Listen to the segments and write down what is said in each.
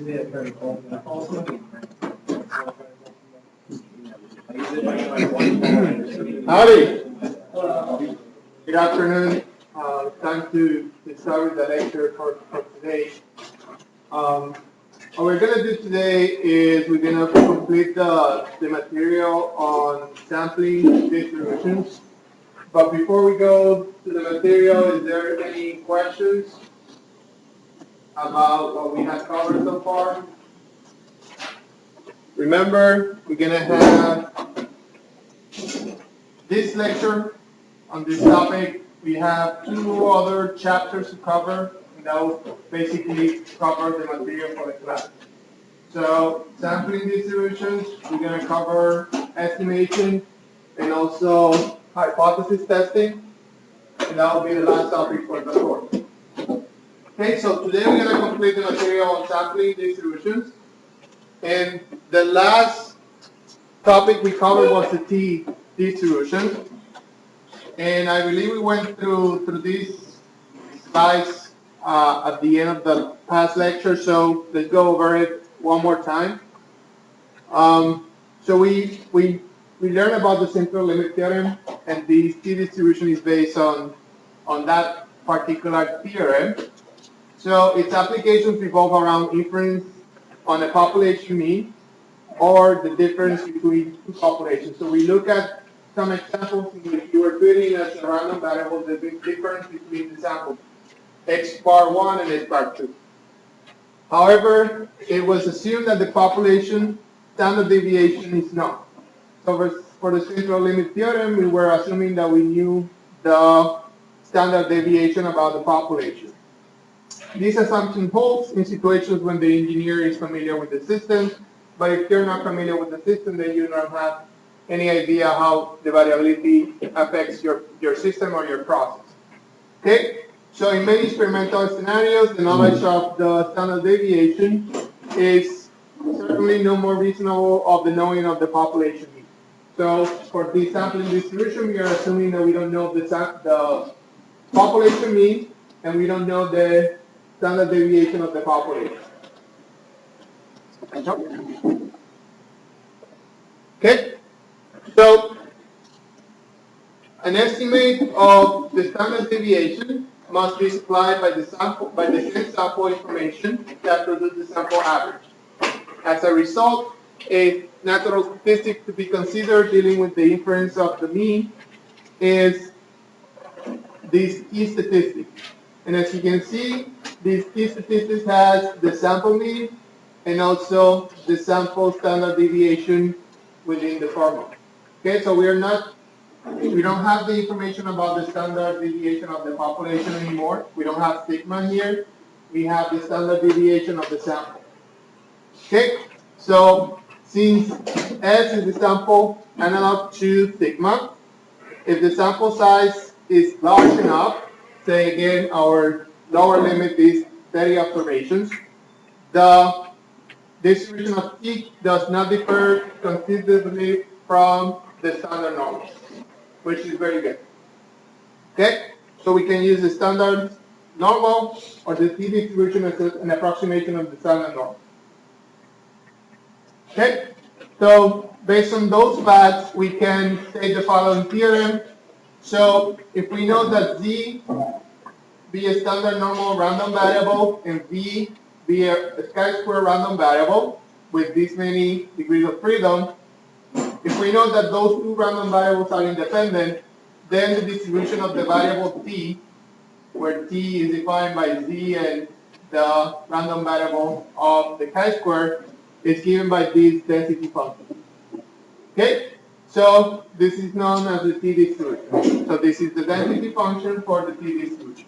Howdy. Good afternoon. Time to start with the lecture for today. What we're going to do today is we're going to complete the material on sampling distributions. But before we go to the material, is there any questions about what we have covered so far? Remember, we're going to have this lecture on this topic. We have 2 other chapters to cover, and that will basically cover the material for the class. So, sampling distributions, we're going to cover estimation and also hypothesis testing, and that will be the last topic for the course. Okay, so today we're going to complete the material on sampling distributions, and the last topic we covered was the T distribution. And I believe we went through these slides at the end of the past lecture, so let's go over it one more time. So we learned about the central limit theorem, and this T distribution is based on that particular theorem. So its applications revolve around inference on a population mean or the difference between 2 populations. So we look at some examples in which you were putting as a random variable the difference between the samples, x bar 1 and x bar 2. However, it was assumed that the population standard deviation is known. So for the central limit theorem, we were assuming that we knew the standard deviation about the population. This assumption holds in situations when the engineer is familiar with the system, but if you're not familiar with the system, then you don't have any idea how the variability affects your system or your process. Okay? So in many experimental scenarios, the knowledge of the standard deviation is certainly no more reasonable of the knowing of the population mean. So for this sampling distribution, we are assuming that we don't know the population mean, and we don't know the standard deviation of the population. Okay? So, an estimate of the standard deviation must be supplied by the same sample information that produces the sample average. As a result, a natural statistic to be considered dealing with the inference of the mean is this T statistic. And as you can see, this T statistic has the sample mean and also the sample standard deviation within the formula. Okay, so we don't have the information about the standard deviation of the population anymore. We don't have sigma here. We have the standard deviation of the sample. Okay, so since S is the sample analog to sigma, if the sample size is large enough, say again our lower limit is 30 observations, the distribution of T does not differ considerably from the standard norm, which is very good. Okay, so we can use the standard normal or the T distribution as an approximation of the standard norm. Okay, so based on those facts, we can state the following theorem. So if we know that Z be a standard normal random variable and V be a chi-square random variable with this many degrees of freedom, if we know that those 2 random variables are independent, then the distribution of the variable T, where T is defined by Z and the random variable of the chi-square, is given by this density function. Okay? So this is known as the T distribution. So this is the density function for the T distribution.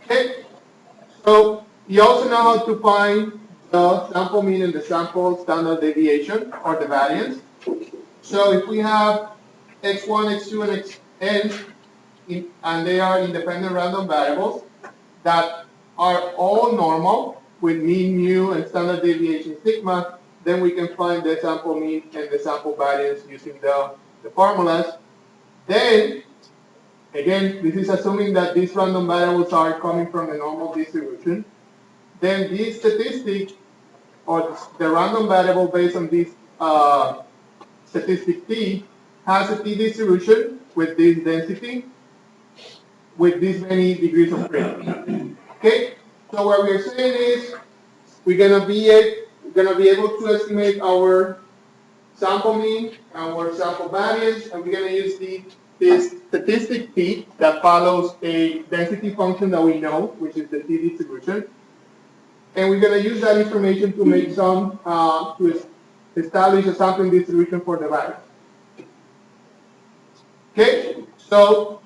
Okay? So you also know how to find the sample mean and the sample standard deviation, or the variance. So if we have x1, x2, and xn, and they are independent random variables that are all normal with mean mu and standard deviation sigma, then we can find the sample mean and the sample variance using the formulas. Then, again, this is assuming that these random variables are coming from the normal distribution. then this statistic, or the random variable based on this statistic t, has a t distribution with this density, with this many degrees of freedom. Okay, so what we're saying is we're gonna be able to estimate our sample mean, our sample variance, and we're gonna use this statistic t that follows a density function that we know, which is the t distribution, and we're gonna use that information to make some to establish a sampling distribution for the variance. Okay, so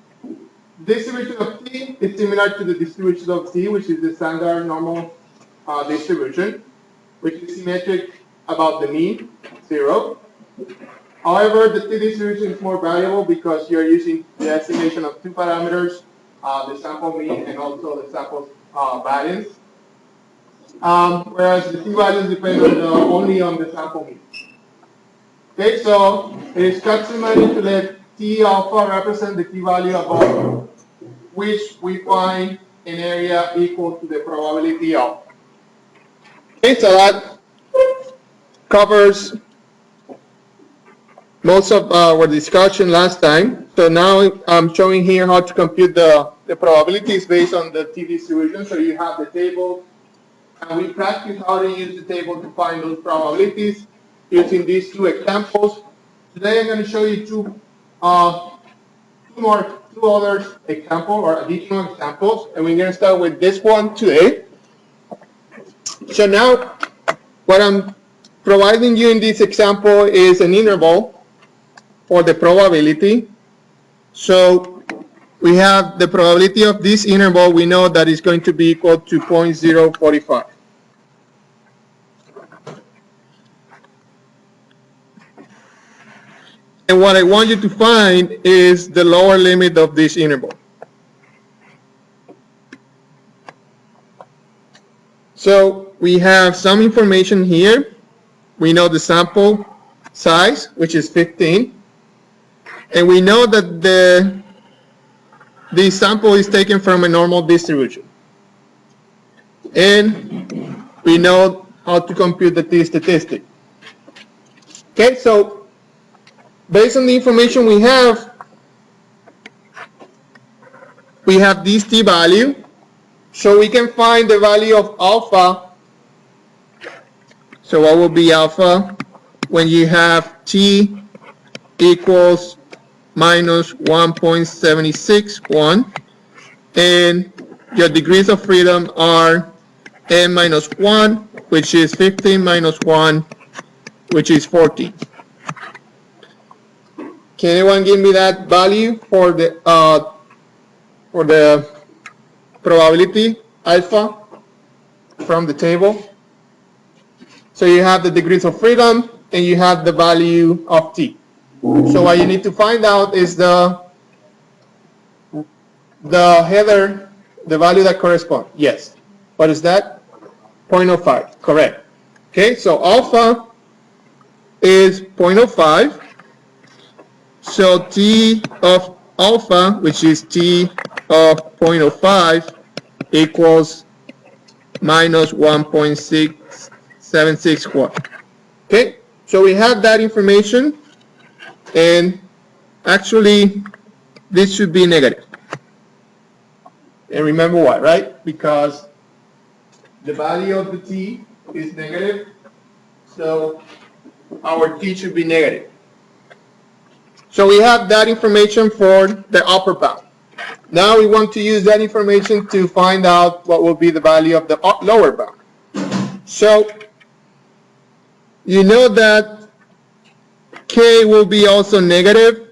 distribution of t is similar to the distribution of t, which is the standard normal distribution, which is symmetric about the mean, 0. However, the t distribution is more variable because you're using the estimation of two parameters, the sample mean and also the sample variance. Whereas the t values depend only on the sample mean. Okay, so it is customary to let t alpha represent the t value above which we find an area equal to the probability of. Okay, so that covers most of our discussion last time. So now I'm showing here how to compute the probabilities based on the t distribution. So you have the table, and we practice how to use the table to find those probabilities using these two examples. Today I'm going to show you two other examples or additional examples, and we're going to start with this one today. So now what I'm providing you in this example is an interval for the probability. So we have the probability of this interval, we know that is going to be equal to 0.045. And what I want you to find is the lower limit of this interval. So we have some information here. We know the sample size, which is 15. And we know that the sample is taken from a normal distribution. And we know how to compute the t statistic. Okay, so based on the information we have this t value. So we can find the value of alpha. So what will be alpha when you have t equals minus 1.761 and your degrees of freedom are n minus 1, which is 15 minus 1, which is 14. Can anyone give me that value for the probability alpha from the table? So you have the degrees of freedom and you have the value of t. So what you need to find out is the header, the value that corresponds. Yes. What is that? 0.05. Correct. Okay, so alpha is 0.05. So t of alpha, which is t of 0.05, equals minus 1.6761. Okay, so we have that information, and actually this should be negative. And remember why, right? Because the value of the t is negative, so our t should be negative. So we have that information for the upper bound. Now we want to use that information to find out what will be the value of the lower bound. So you know that k will be also negative.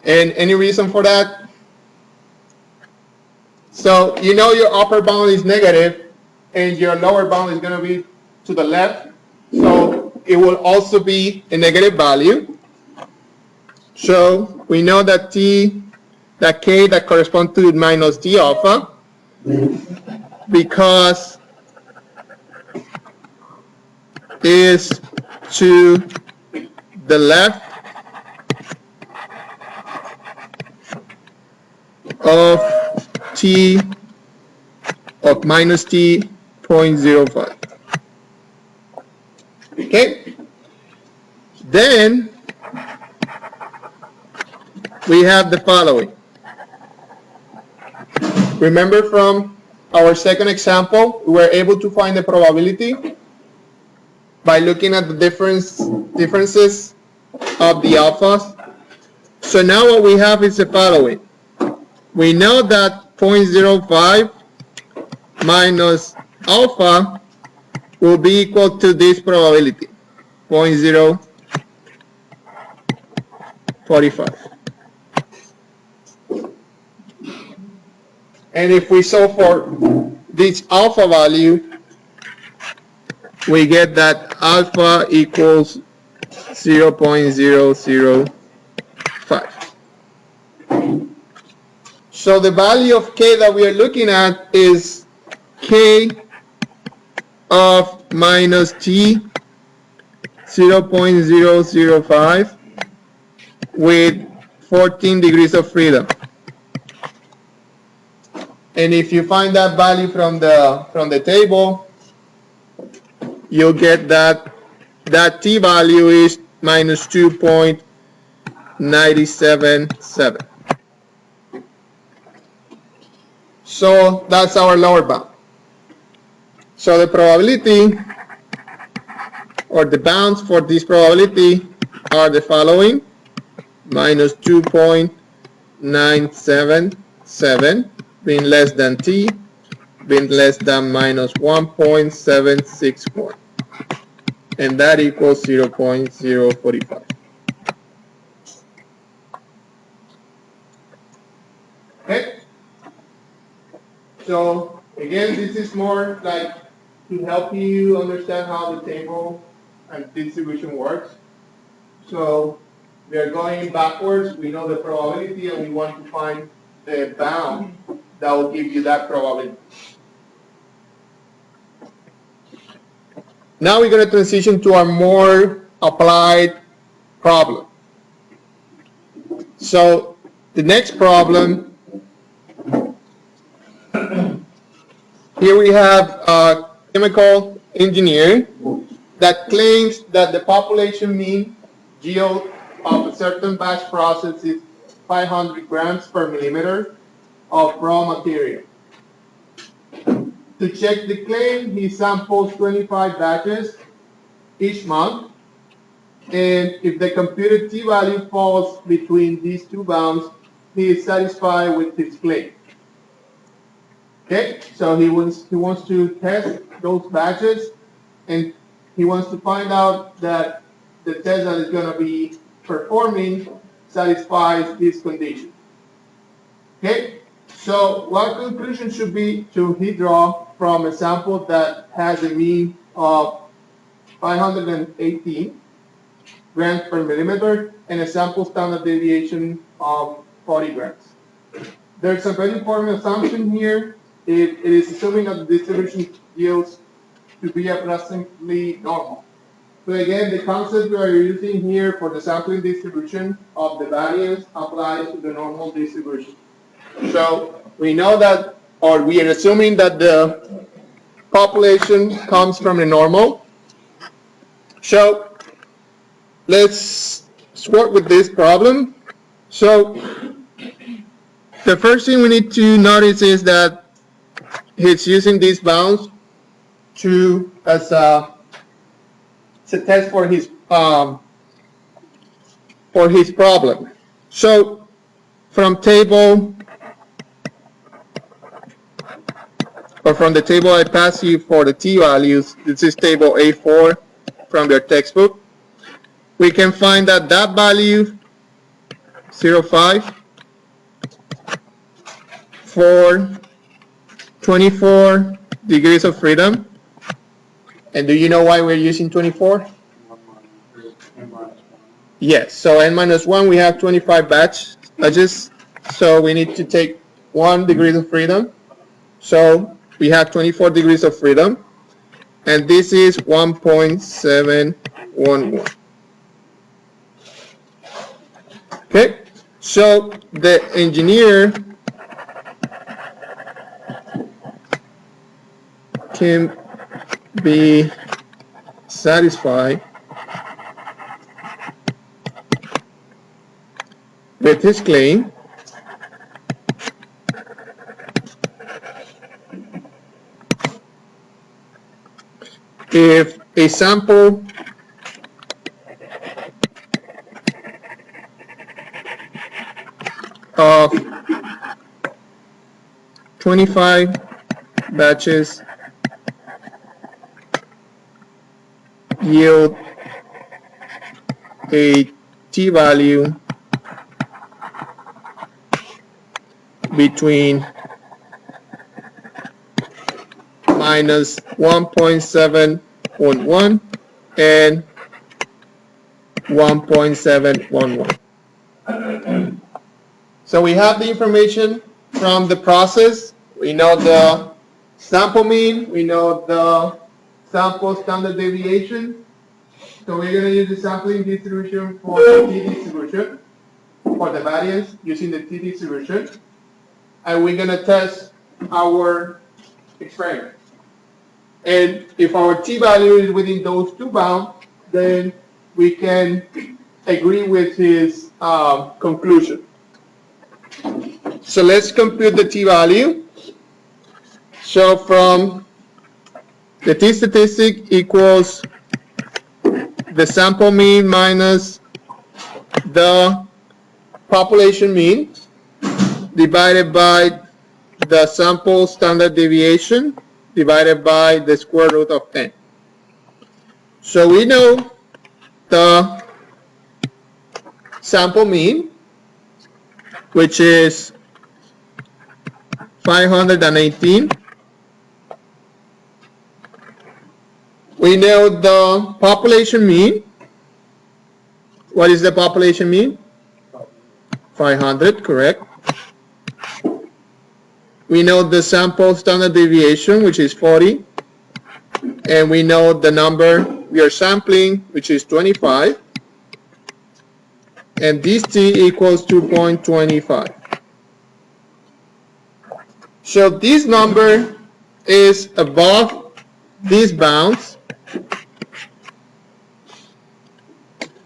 And any reason for that? So you know your upper bound is negative and your lower bound is going to be to the left. So it will also be a negative value. So we know that k that corresponds to minus t alpha, because is to the left of t of minus t 0.05. Okay? Then we have the following. Remember from our second example, we were able to find the probability by looking at the differences of the alphas. So now what we have is the following. We know that 0.05 minus alpha will be equal to this probability, 0.045. And if we solve for this alpha value, we get that alpha equals 0.005. So the value of k that we are looking at is k of minus t 0.005 with 14 degrees of freedom. And if you find that value from the table, you'll get that t value is minus 2.977. So that's our lower bound. So the probability, or the bounds for this probability, are the following: minus 2.977 being less than t, being less than minus 1.761, and that equals 0.045. Okay, so again, this is more like to help you understand how the table and distribution works. So we are going backwards. We know the probability, and we want to find the bound that will give you that probability. Now we're going to transition to our more applied problem. So the next problem, here we have a chemical engineer that claims that the population mean yield of a certain batch process is 500 grams per millimeter of raw material. To check the claim, he samples 25 batches each month, and if the computed t-value falls between these two bounds, he is satisfied with his claim. Okay, so he wants to test those batches, and he wants to find out that the test that is going to be performing satisfies this condition. Okay, so what conclusion should he draw from a sample that has a mean of 518 grams per millimeter and a sample standard deviation of 40 grams? There's a very important assumption here. It is assuming that the distribution yields to be approximately normal. So again, the concept we are using here for the sampling distribution of the variance applies to the normal distribution. So we know that, or we are assuming that the population comes from the normal. So let's work with this problem. So the first thing we need to notice is that he's using these bounds as a test for his problem. So from the table I pass you for the t values, this is table A4 from your textbook, we can find that value 0.5 for 24 degrees of freedom. And do you know why we're using 24? Yes, so n-1, we have 25 batches, so we need to take 1 degree of freedom. So we have 24 degrees of freedom, and this is 1.711. Okay, so the engineer can be satisfied with his claim if a sample of 25 batches yield a t-value between minus 1.711 and 1.711. So we have the information from the process. We know the sample mean, we know the sample standard deviation. So we're going to use the sampling distribution for the t distribution, for the variance using the t distribution. And we're going to test our experiment. And if our t-value is within those two bounds, then we can agree with his conclusion. So let's compute the t-value. So from the t-statistic equals the sample mean minus the population mean divided by the sample standard deviation divided by the square root of n. So we know the sample mean, which is 518. We know the population mean. What is the population mean? 500, correct. We know the sample standard deviation, which is 40. And we know the number we are sampling, which is 25. And this t equals 2.25. So this number is above these bounds.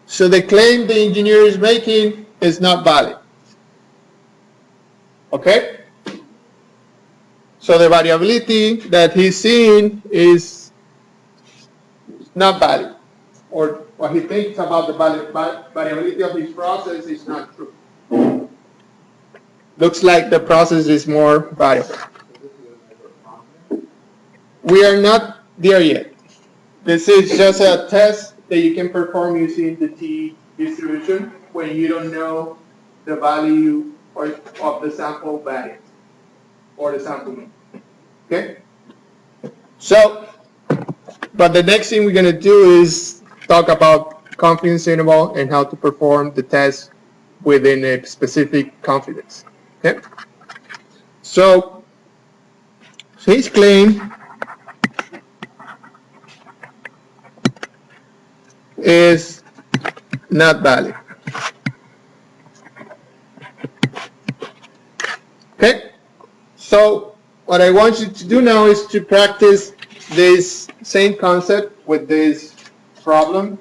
So the claim the engineer is making is not valid. Okay? So the variability that he's seeing is not valid. Or what he thinks about the variability of his process is not true. Looks like the process is more variable. We are not there yet. This is just a test that you can perform using the t distribution when you don't know the value of the sample variance or the sample mean. Okay? So, but the next thing we're going to do is talk about confidence interval and how to perform the test within a specific confidence. Okay? So his claim is not valid. Okay? So what I want you to do now is to practice this same concept with this problem.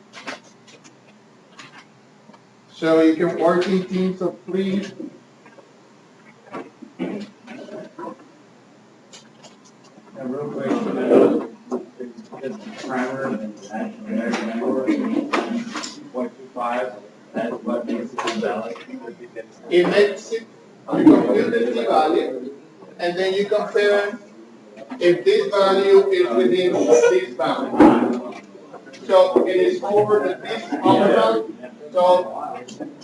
So you can work in teams of 3. And real quick, this primer and 2.25, that's what makes it invalid. It makes it, you compute the t-value, and then you compare if this value is within this bound. So it is over this upper bound, so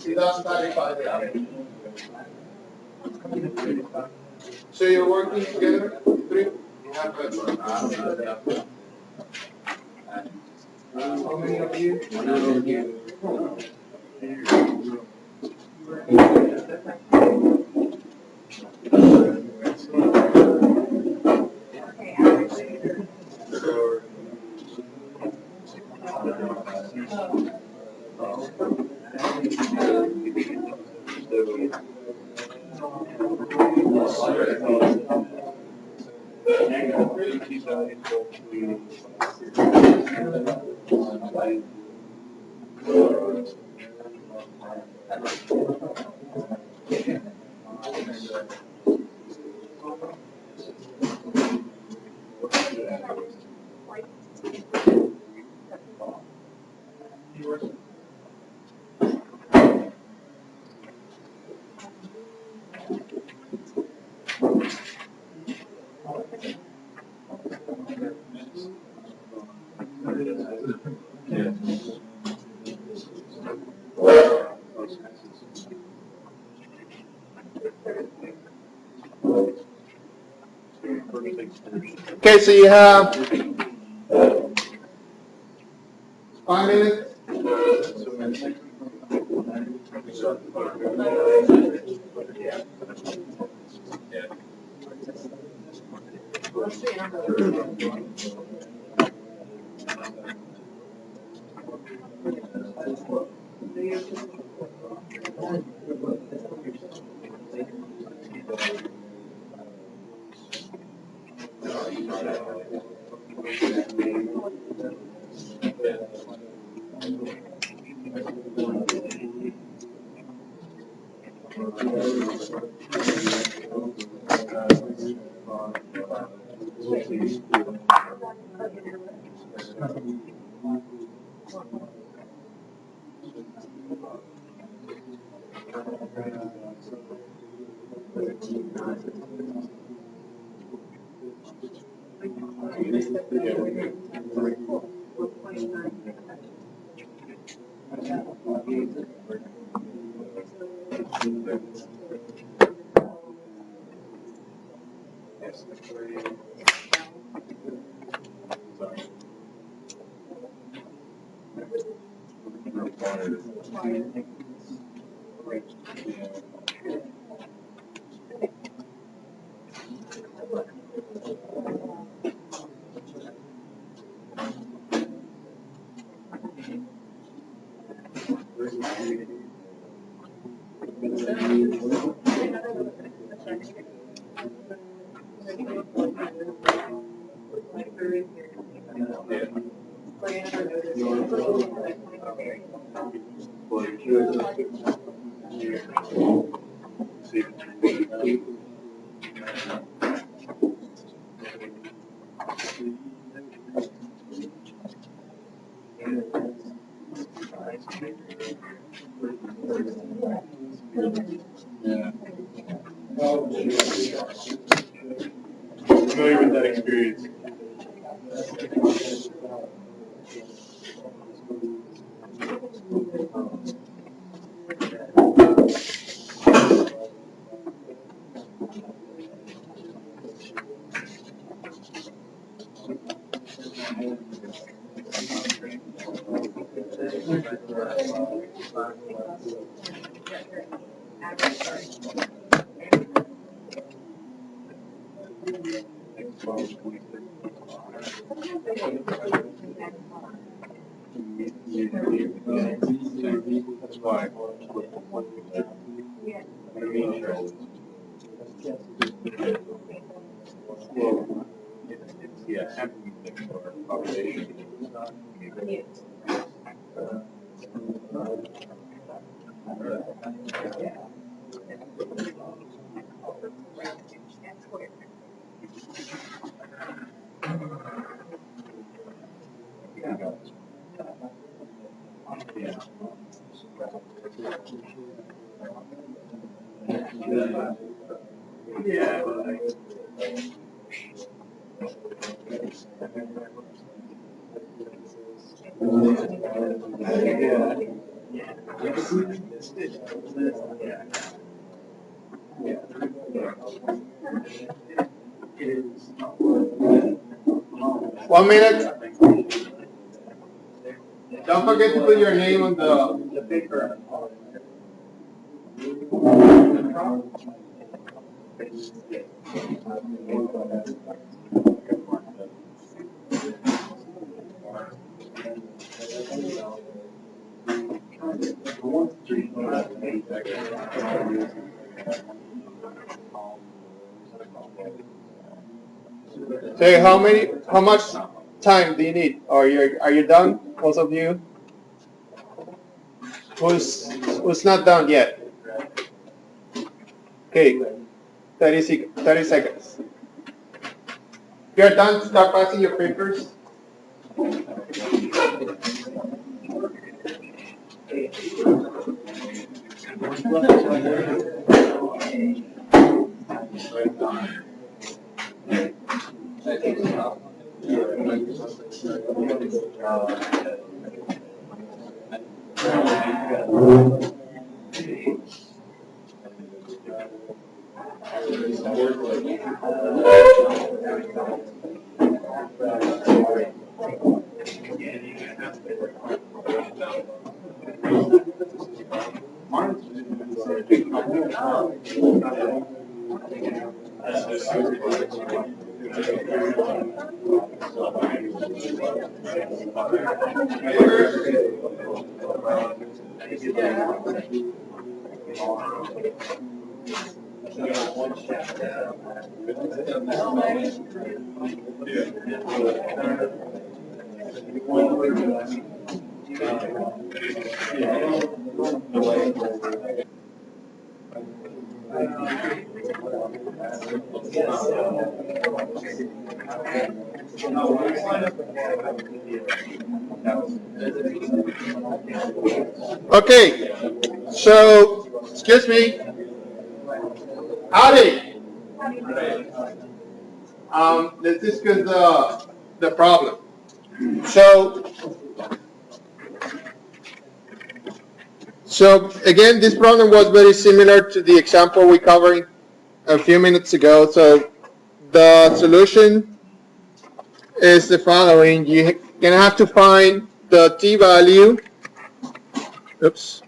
it doesn't satisfy that. So you're working together, 3? How many of you? Okay, so you have 5 minutes. Familiar with that experience? That's why. Well, it's yeah, happening for population. Yeah. One minute. Don't forget to put your name on the paper. So how much time do you need? Or are you done? Most of you? Who's not done yet? Okay, 30 seconds. If you're done, start passing your papers. Okay, so, excuse me. Howdy. Let's discuss the problem. So again, this problem was very similar to the example we covered a few minutes ago. So the solution is the following. You're going to have to find the t-value. Oops.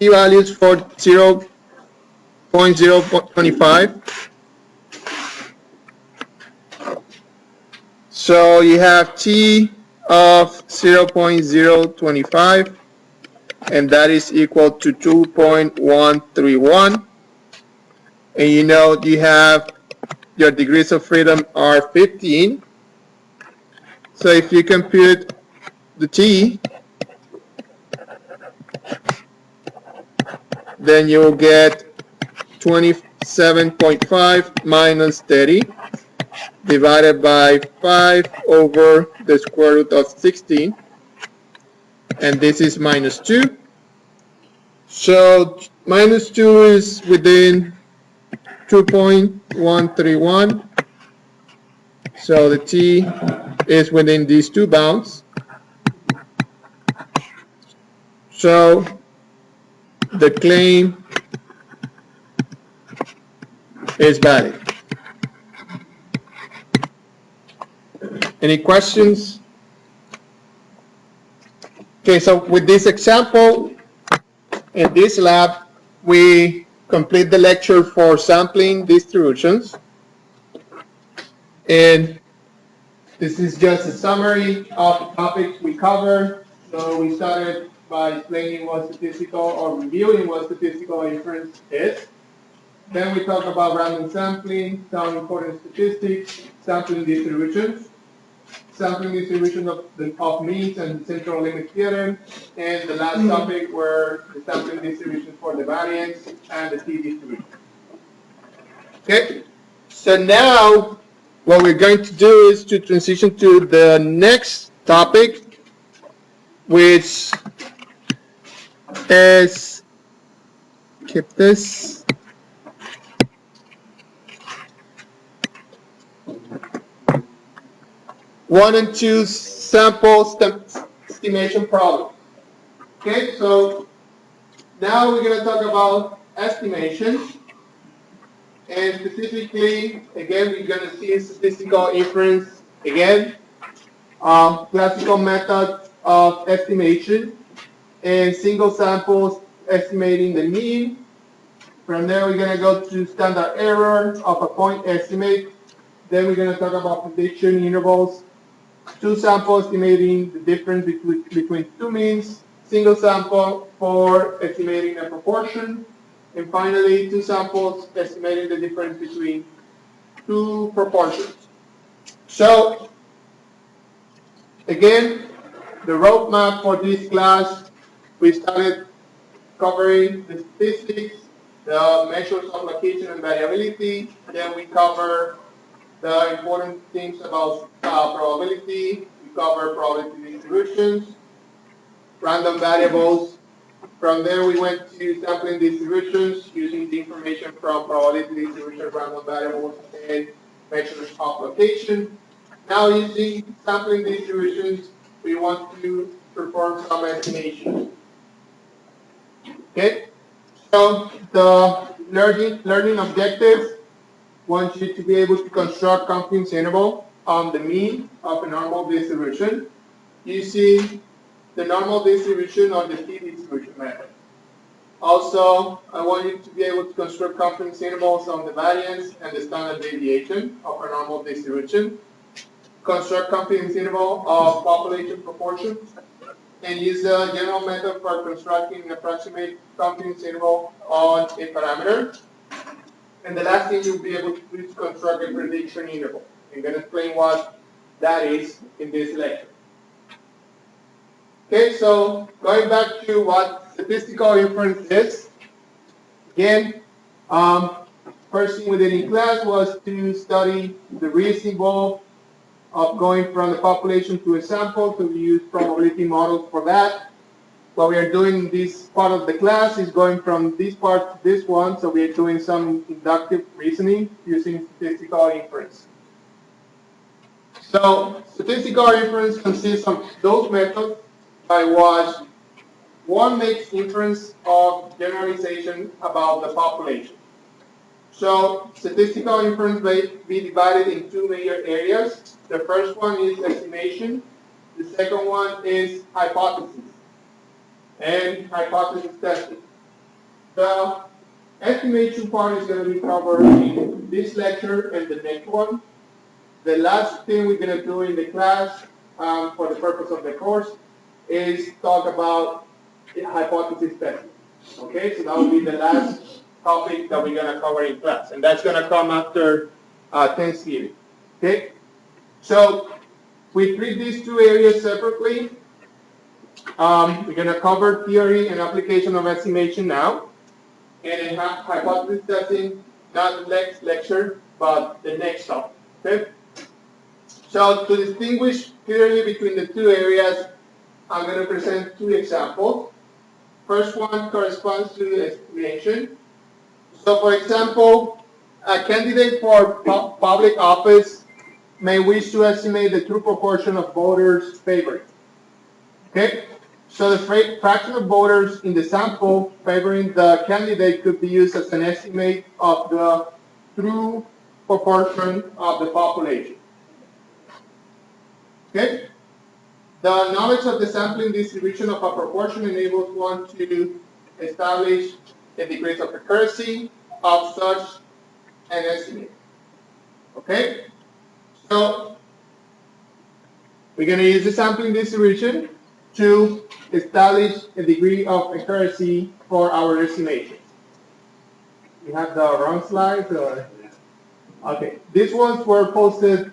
T-values for 0.025. So you have t of 0.025, and that is equal to 2.131. And you know you have your degrees of freedom are 15. So if you compute the t, then you will get 27.5 minus 30 divided by 5 over the square root of 16. And this is minus 2. So minus 2 is within 2.131. So the t is within these two bounds. So the claim is valid. Any questions? Okay, so with this example, in this lab, we complete the lecture for sampling distributions. And this is just a summary of the topics we covered. So we started by explaining what statistical or reviewing what statistical inference is. Then we talk about random sampling, some important statistics, sampling distributions, sampling distribution of means and central limit theorem, and the last topic were the sampling distribution for the variance and the t-distribution. Okay, so now what we're going to do is to transition to the next topic, which is, keep this. One and two sample estimation problem. Okay, so now we're going to talk about estimation. And specifically, again, we're going to see statistical inference again, classical method of estimation, and single samples estimating the mean. From there, we're going to go to standard error of a point estimate. Then we're going to talk about prediction intervals, two sample estimating the difference between two means, single sample for estimating a proportion, And finally, two samples estimating the difference between two proportions. So, again, the roadmap for this class, we started covering the statistics, the measures of location and variability. Then we cover the important things about probability. We cover probability distributions, random variables. From there, we went to sampling distributions using the information from probability distribution, random variables, and measures of location. Now, using sampling distributions, we want to perform some estimations. Okay, so the learning objectives want you to be able to construct confidence interval on the mean of a normal distribution using the normal distribution or the t-distribution method. Also, I want you to be able to construct confidence intervals on the variance and the standard deviation of a normal distribution, construct confidence interval of population proportions, and use the general method for constructing an approximate confidence interval on a parameter. And the last thing you'll be able to do is construct a prediction interval. I'm going to explain what that is in this lecture. Okay, so going back to what statistical inference is, again, first thing we did in class was to study the risk involved of going from the population to a sample, so we use probability models for that. What we are doing in this part of the class is going from this part to this one, so we are doing some inductive reasoning using statistical inference. So statistical inference consists of those methods by which one makes inference of generalization about the population. So statistical inference may be divided in two major areas. The first one is estimation. The second one is hypothesis and hypothesis testing. The estimation part is going to be covered in this lecture and the next one. The last thing we're going to do in the class for the purpose of the course is talk about hypothesis testing. Okay, so that will be the last topic that we're going to cover in class, and that's going to come after Thanksgiving. Okay, so we treat these two areas separately. We're going to cover theory and application of estimation now, and in hypothesis testing, not the next lecture, but the next topic. Okay. So to distinguish clearly between the two areas, I'm going to present two examples. First one corresponds to estimation. So for example, a candidate for public office may wish to estimate the true proportion of voters favoring. Okay? So the fraction of voters in the sample favoring the candidate could be used as an estimate of the true proportion of the population. Okay? The knowledge of the sampling distribution of a proportion enables one to establish the degrees of accuracy of such an estimate. Okay? So, we're going to use the sampling distribution to establish a degree of accuracy for our estimation. We have the wrong slides, or? Okay. These ones were posted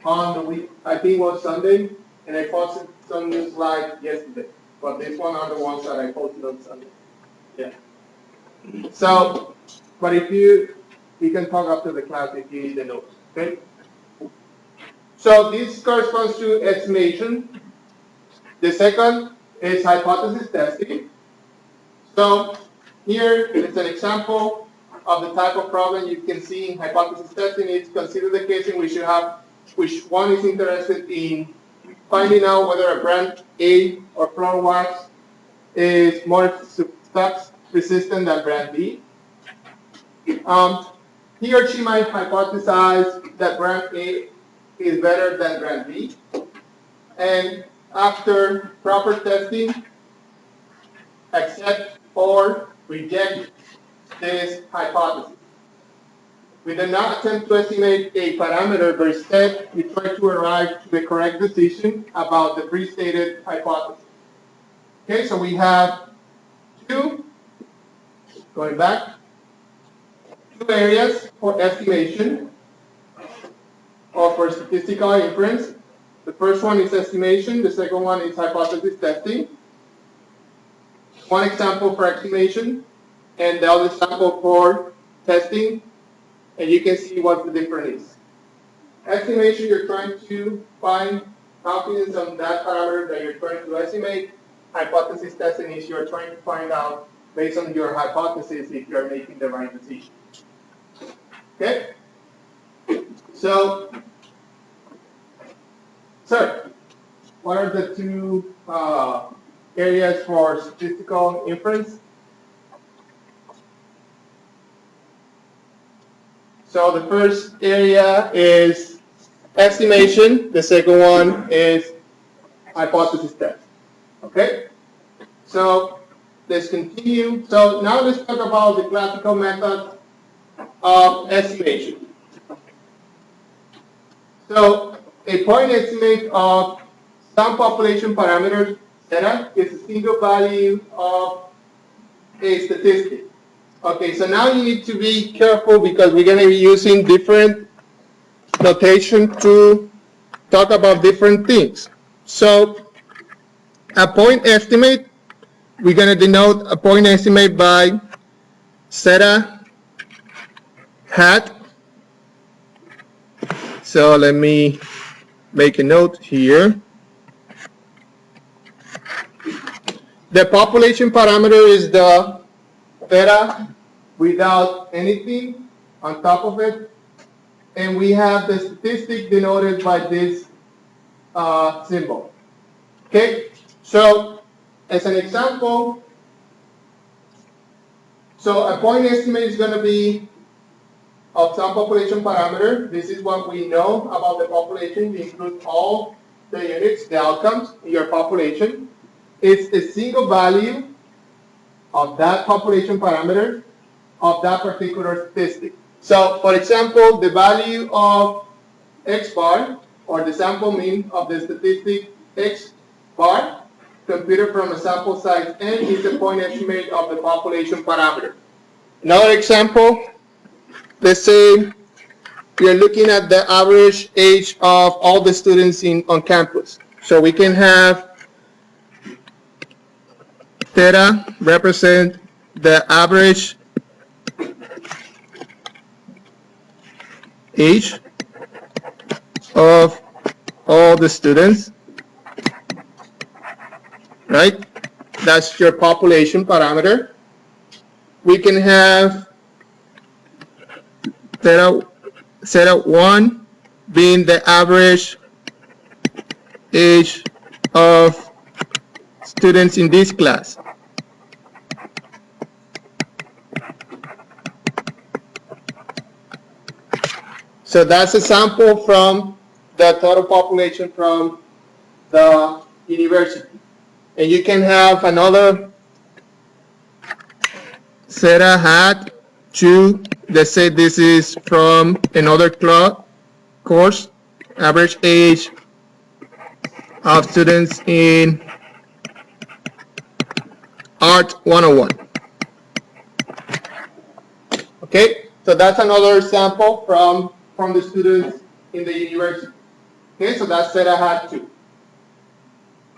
on the week, I think it was Sunday, and I posted some new slides yesterday. But this one are the ones that I posted on Sunday. Yeah. So, but if you can talk after the class if you need the notes, okay? So this corresponds to estimation. The second is hypothesis testing. So here is an example of the type of problem you can see in hypothesis testing. It's consider the case in which one is interested in finding out whether a brand A or floor wax is more stux resistant than brand B. He or she might hypothesize that brand A is better than brand B. And after proper testing, accept or reject this hypothesis. We do not attempt to estimate a parameter, but instead we try to arrive to the correct decision about the pre-stated hypothesis. Okay, so we have two Going back, two areas for estimation or for statistical inference. The first one is estimation, the second one is hypothesis testing. One example for estimation and the other example for testing, and you can see what the difference is. Estimation, you're trying to find confidence on that parameter that you're trying to estimate. Hypothesis testing is you're trying to find out, based on your hypothesis, if you're making the right decision. Okay? So, what are the two areas for statistical inference? So the first area is estimation. The second one is hypothesis test. Okay? So let's continue. So now let's talk about the classical method of estimation. So a point estimate of some population parameter theta is a single value of a statistic. Okay, so now you need to be careful because we're going to be using different notation to talk about different things. So a point estimate, we're going to denote a point estimate by theta hat. So let me make a note here. The population parameter is the theta without anything on top of it. And we have the statistic denoted by this symbol. Okay, so as an example, so a point estimate is going to be of some population parameter. This is what we know about the population. We include all the units, the outcomes in your population. It's a single value of that population parameter of that particular statistic. So, for example, the value of X bar, or the sample mean of the statistic X bar, computed from a sample size N, is the point estimate of the population parameter. Another example, let's say you're looking at the average age of all the students on campus. So we can have theta represent the average age of all the students, right? That's your population parameter. We can have theta 1 being the average age of students in this class. So that's a sample from the total population from the university. And you can have another theta hat 2. Let's say this is from another course, average age of students in Art 101. Okay, so that's another sample from the students in the university. Okay, so that's theta hat 2.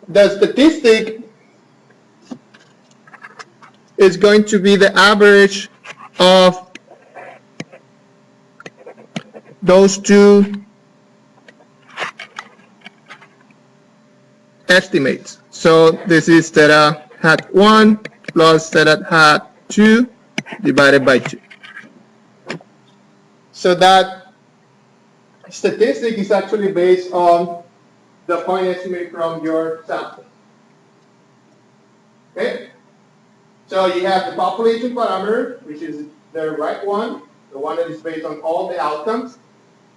The statistic is going to be the average of those two estimates. So this is theta hat 1 plus theta hat 2 divided by 2. So that statistic is actually based on the point estimate from your sample. Okay? So you have the population parameter, which is the right one, the one that is based on all the outcomes.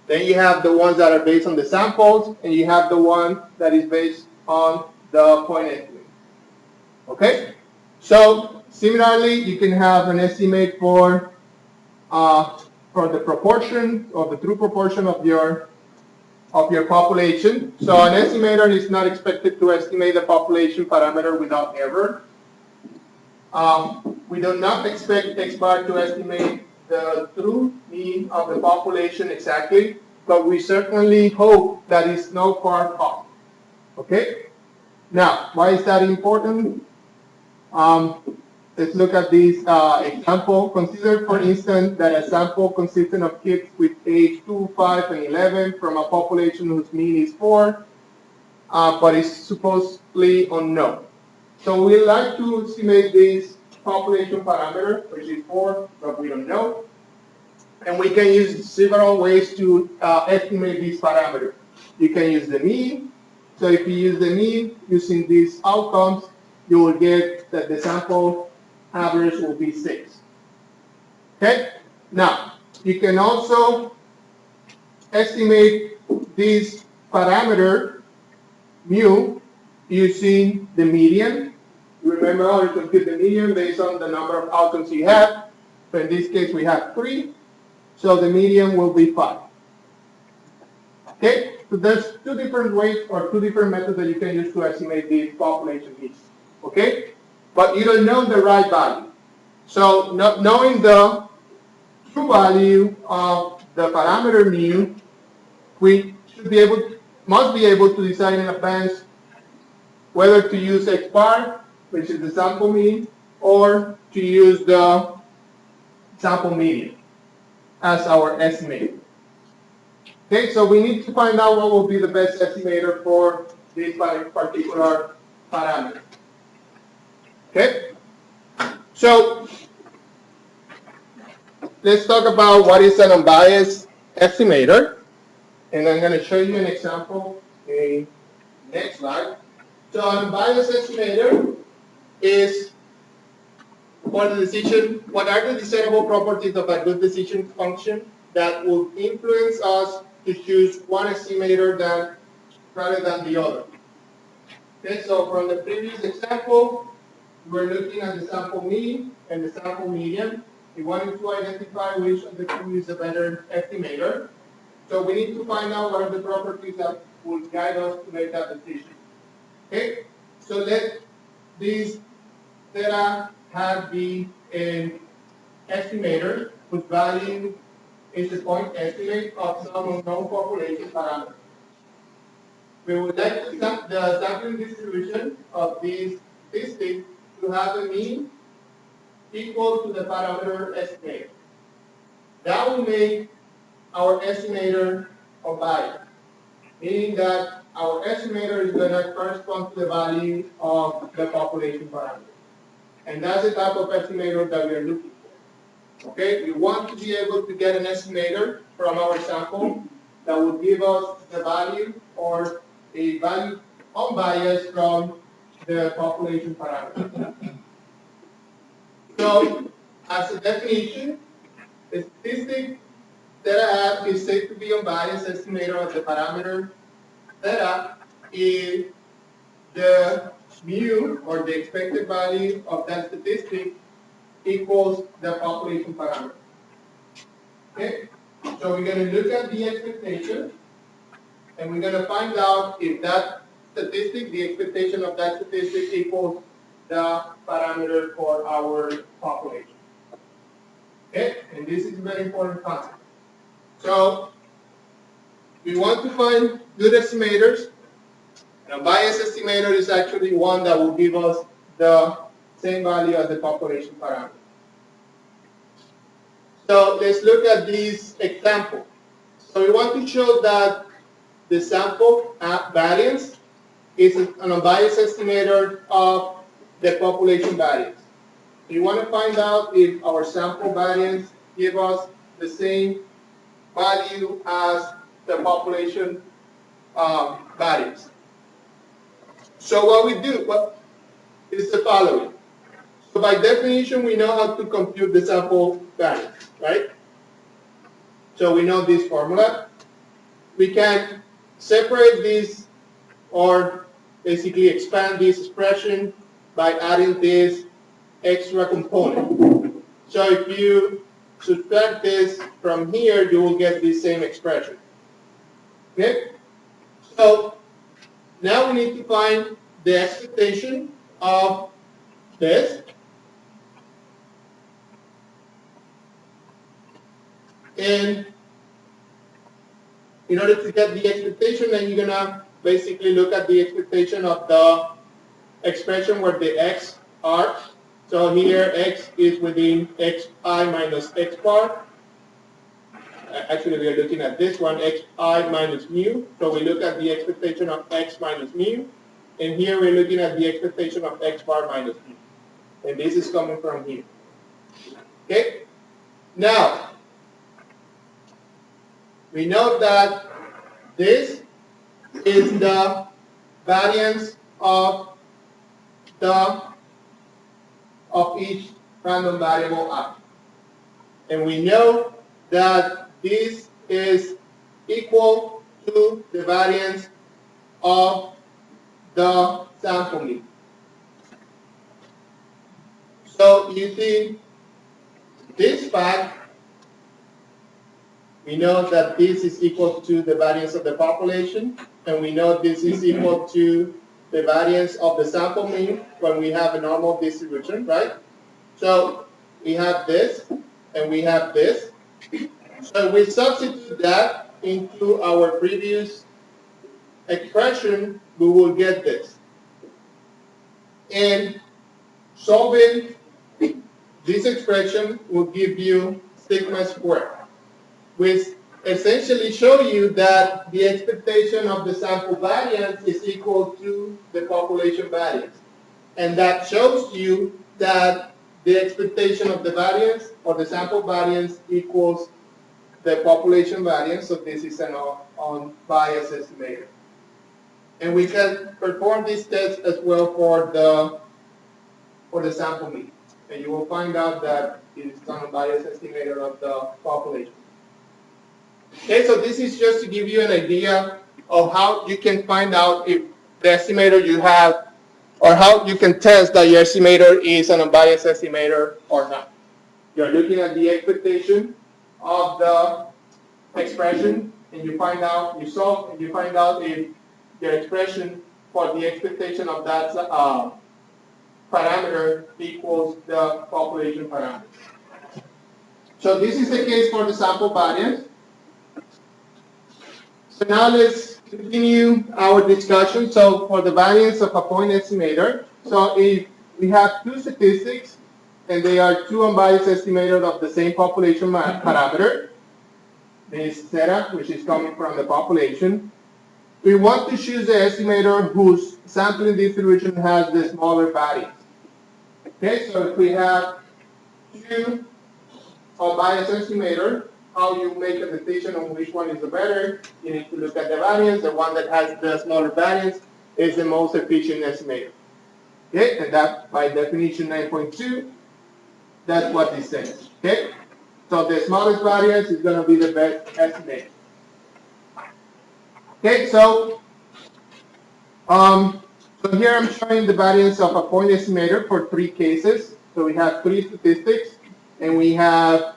Then you have the ones that are based on the samples, and you have the one that is based on the point estimate. Okay? So similarly, you can have an estimate for the proportion, or the true proportion of your population. So an estimator is not expected to estimate the population parameter without error. We do not expect X bar to estimate the true mean of the population exactly, but we certainly hope that it's not far off. Okay? Now, why is that important? Let's look at this example. Consider, for instance, that a sample consisting of kids with age 2, 5, and 11 from a population whose mean is 4, but is supposedly unknown. So we like to estimate this population parameter, which is 4, but we don't know. And we can use several ways to estimate this parameter. You can use the mean. So if you use the mean using these outcomes, you will get that the sample average will be 6. Okay? Now, you can also estimate this parameter mu using the median. You remember how to compute the median based on the number of outcomes you have. So in this case, we have 3. So the median will be 5. Okay? So there's two different ways or two different methods that you can use to estimate the population needs. Okay? But you don't know the right value. So knowing the true value of the parameter mu, we must be able to decide in advance whether to use X bar, which is the sample mean, or to use the sample median as our estimate. Okay, so we need to find out what will be the best estimator for this particular parameter. Okay, so let's talk about what is an unbiased estimator, and I'm going to show you an example in the next slide. So an unbiased estimator is what are the desirable properties of a good decision function that will influence us to choose one estimator rather than the other. Okay, so from the previous example, we're looking at the sample mean and the sample median. We wanted to identify which of the two is a better estimator. So we need to find out what are the properties that will guide us to make that decision. Okay, so let this theta have be an estimator whose value is the point estimate of some unknown population parameter. We would like the sampling distribution of these statistics to have a mean equal to the parameter estimate. That will make our estimator unbiased, meaning that our estimator is going to correspond to the value of the population parameter. And that's the type of estimator that we are looking for. Okay, we want to be able to get an estimator from our sample that will give us the value or a value unbiased from the population parameter. So, as a definition, the statistic theta hat is said to be unbiased estimator of the parameter theta if the mu or the expected value of that statistic equals the population parameter. Okay? So we're going to look at the expectation and we're going to find out if that statistic, the expectation of that statistic equals the parameter for our population. Okay? And this is a very important concept. So we want to find good estimators. And a biased estimator is actually one that will give us the same value as the population parameter. So let's look at this example. So we want to show that the sample variance is an unbiased estimator of the population variance. We want to find out if our sample variance gives us the same value as the population variance. So what we do is the following. So by definition, we know how to compute the sample variance, right? So we know this formula. We can separate this or basically expand this expression by adding this extra component. So if you subtract this from here, you will get this same expression. Okay? So now we need to find the expectation of this. And in order to get the expectation, then you're gonna basically look at the expectation of the expression where the x are. So here x is within xi minus x bar. Actually, we are looking at this one, xi minus mu. So we look at the expectation of x minus mu. And here we're looking at the expectation of x bar minus mu. And this is coming from here. Okay? Now, we know that this is the variance of each random variable I. And we know that this is equal to the variance of the sample mean. So using this fact, we know that this is equal to the variance of the population, and we know this is equal to the variance of the sample mean when we have a normal distribution, right? So we have this, and we have this. So we substitute that into our previous expression, we will get this. And solving this expression will give you sigma squared, which essentially show you that the expectation of the sample variance is equal to the population variance. And that shows you that the expectation of the variance or the sample variance equals the population variance, so this is an unbiased estimator. And we can perform this test as well for the sample mean. And you will find out that it is an unbiased estimator of the population. Okay, so this is just to give you an idea of how you can find out if the estimator you have, or how you can test that your estimator is an unbiased estimator or not. You're looking at the expectation of the expression, and you find out, you solve, and you find out if your expression for the expectation of that parameter equals the population parameter. So this is the case for the sample variance. So now let's continue our discussion. So for the variance of a point estimator, so if we have two statistics and they are two unbiased estimators of the same population parameter, this theta, which is coming from the population, we want to choose the estimator whose sampling distribution has the smaller variance. Okay, so if we have two unbiased estimator, how you make a decision on which one is the better, you need to look at the variance. The one that has the smaller variance is the most efficient estimator. Okay, and that by definition 9.2, that's what this says. Okay, so the smallest variance is going to be the best estimator. Okay, so here I'm showing the variance of a point estimator for three cases. So we have three statistics, and we have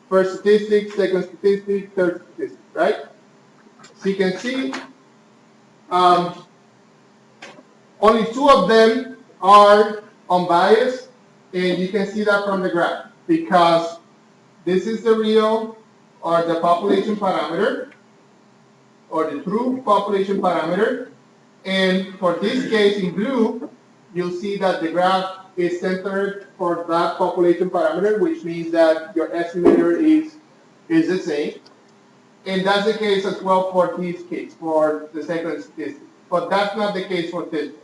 first statistic, second statistic, third statistic, right? So you can see only two of them are unbiased, and you can see that from the graph because this is the real or the population parameter or the true population parameter, and for this case in blue, you'll see that the graph is centered for that population parameter, which means that your estimator is the same. And that's the case as well for this case, for the second statistic. But that's not the case for this one,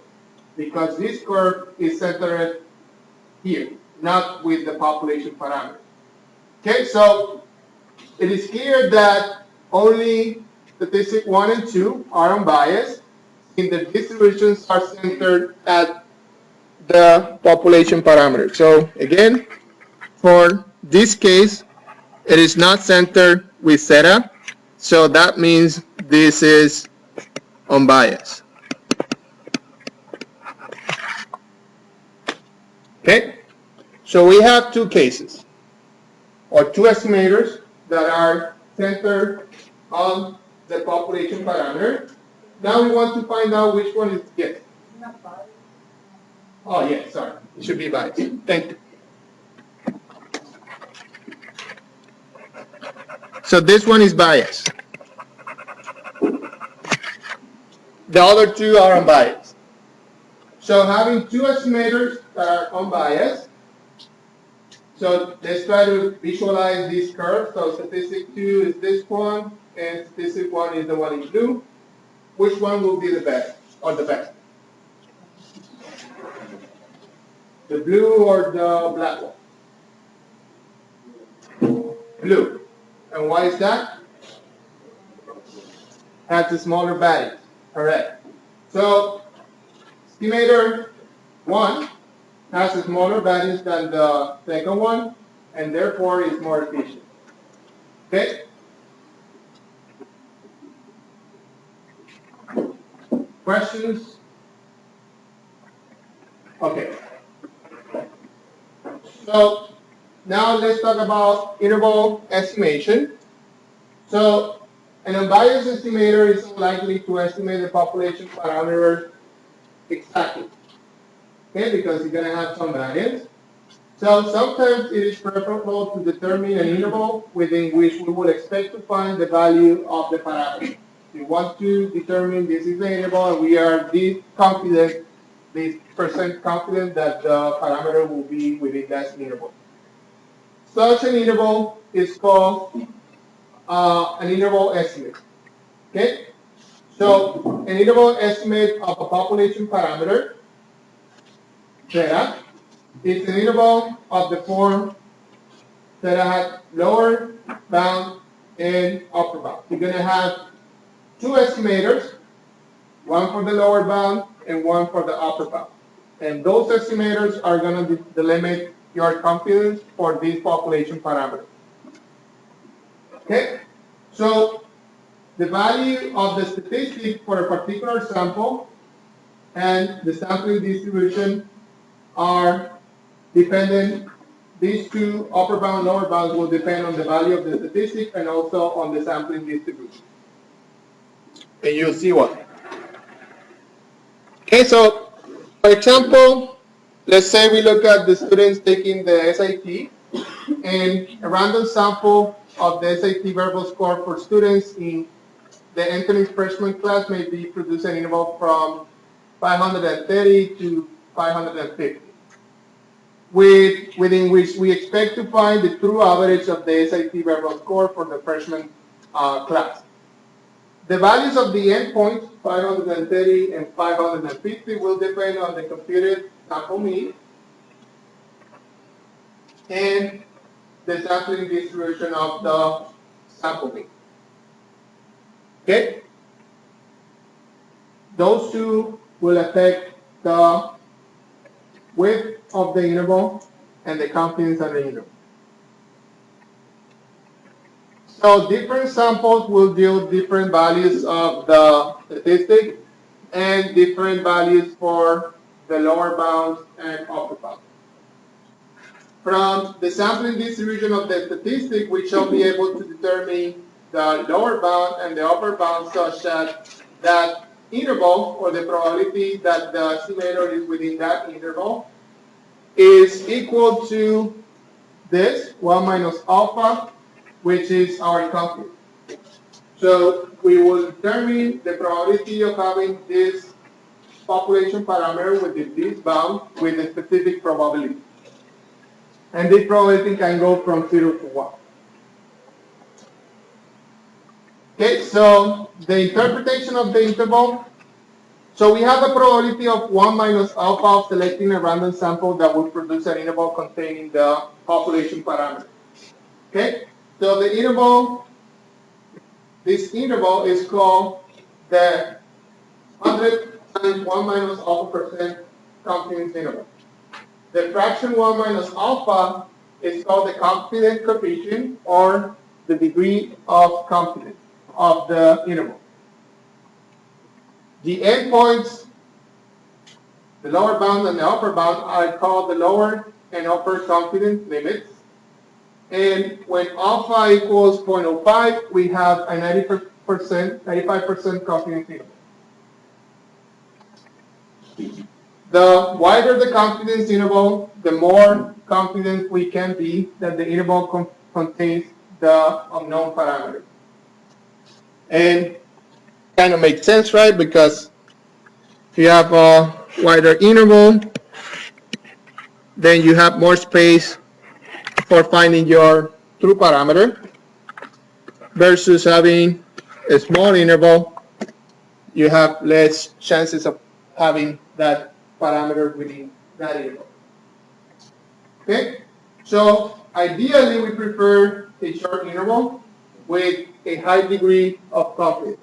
because this curve is centered here, not with the population parameter. Okay, so it is clear that only statistic 1 and 2 are unbiased, and the distributions are centered at the population parameter. So again, for this case, it is not centered with theta, so that means this is unbiased. Okay, so we have two cases, or two estimators that are centered on the population parameter. Now we want to find out which one is yes. Oh yeah, sorry, it should be biased. Thank you. So this one is biased. The other two are unbiased. So having two estimators that are unbiased, so let's try to visualize this curve. So statistic 2 is this one, and statistic 1 is the one in blue. Which one will be the best, or the best? The blue or the black one? Blue. And why is that? Has the smaller values. Correct. So estimator 1 has a smaller values than the second one, and therefore is more efficient. Okay? Questions? Okay. So now let's talk about interval estimation. So an unbiased estimator is unlikely to estimate the population parameter exactly. Okay, because you're going to have some variance. So sometimes it is preferable to determine an interval within which we would expect to find the value of the parameter. We want to determine this is the interval, and we are this confident, this percent confident that the parameter will be within that interval. Such an interval is called an interval estimate. Okay? So an interval estimate of a population parameter, theta, is an interval of the form that has lower bound and upper bound. You're going to have two estimators, one for the lower bound and one for the upper bound. And those estimators are going to delimit your confidence for this population parameter. Okay? So the value of the statistic for a particular sample and the sampling distribution are dependent. These two upper bound, lower bounds will depend on the value of the statistic and also on the sampling distribution. And you'll see why. Okay, so for example, let's say we look at the students taking the SAT, and a random sample of the SAT verbal score for students in the entering freshman class may be produced an interval from 530 to 550. Within which we expect to find the true average of the SAT verbal score for the freshman class. The values of the endpoints, 530 and 550, will depend on the computed sample mean and the sampling distribution of the sample mean. Okay? Those two will affect the width of the interval and the confidence of the interval. So different samples will yield different values of the statistic and different values for the lower bounds and upper bounds. From the sampling distribution of the statistic, we shall be able to determine the lower bound and the upper bound such that that interval, or the probability that the estimator is within that interval, is equal to this, 1 minus alpha, which is our confidence. So we will determine the probability of having this population parameter with this bound with a specific probability. And this probability can go from 0 to 1. Okay, so the interpretation of the interval. So we have a probability of 1 minus alpha of selecting a random sample that will produce an interval containing the population parameter. Okay, so the interval, this interval is called the 100 times 1 minus alpha % confidence interval. The fraction 1 minus alpha is called the confidence coefficient, or the degree of confidence of the interval. The endpoints, the lower bound and the upper bound, are called the lower and upper confidence limits. And when alpha equals 0.05, we have a 95% confidence interval. The wider the confidence interval, the more confident we can be that the interval contains the unknown parameter. And kind of makes sense, right? Because if you have a wider interval, then you have more space for finding your true parameter versus having a small interval, you have less chances of having that parameter within that interval. Okay? So ideally we prefer a short interval with a high degree of confidence.